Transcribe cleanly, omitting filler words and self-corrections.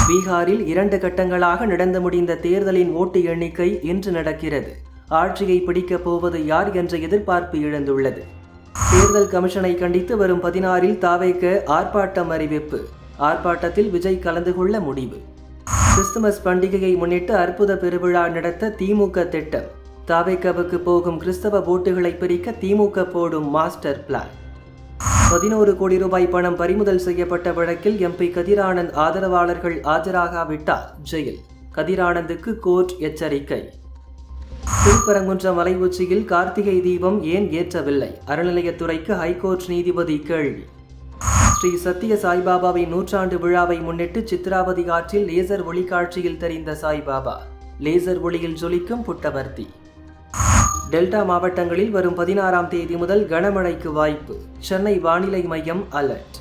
பீகாரில் 2 கட்டங்களாக நடந்து முடிந்த தேர்தலின் ஓட்டு எண்ணிக்கை இன்று நடக்கிறது. ஆட்சியை பிடிக்கப் போவது யார் என்ற எதிர்பார்ப்பு எழுந்துள்ளது. தேர்தல் கமிஷனை கண்டித்து வரும் 16 தாவேக ஆர்ப்பாட்டம் அறிவிப்பு. ஆர்ப்பாட்டத்தில் விஜய் கலந்து கொள்ள முடிவு. கிறிஸ்துமஸ் பண்டிகையை முன்னிட்டு அற்புத பெருவிழா நடத்த திமுக திட்டம். தாவேகவுக்கு போகும் கிறிஸ்தவ ஓட்டுகளை பிரிக்க திமுக போடும் மாஸ்டர் பிளான். 11 கோடி ரூபாய் பணம் பறிமுதல் செய்யப்பட்ட வழக்கில் எம்பி கதிரானந்த் ஆதரவாளர்கள் ஆஜராகாவிட்டால் ஜெயில். கதிரானந்துக்கு கோர்ட் எச்சரிக்கை. திருப்பரங்குன்றம் மலை உச்சியில் கார்த்திகை தீபம் ஏன் ஏற்றவில்லை? அறநிலையத்துறைக்கு ஹைகோர்ட் நீதிபதி கேள்வி. ஸ்ரீ சத்திய சாய்பாபாவின் 100ஆண்டு விழாவை முன்னிட்டு சித்ராவதி ஆற்றில் லேசர் ஒளி காட்சியில் தெரிந்த சாய்பாபா. லேசர் ஒளியில் ஜொலிக்கும் புட்டவர்த்தி. டெல்டா மாவட்டங்களில் வரும் 16ஆம் தேதி முதல் கனமழைக்கு வாய்ப்பு. சென்னை வானிலை மையம் அலர்ட்.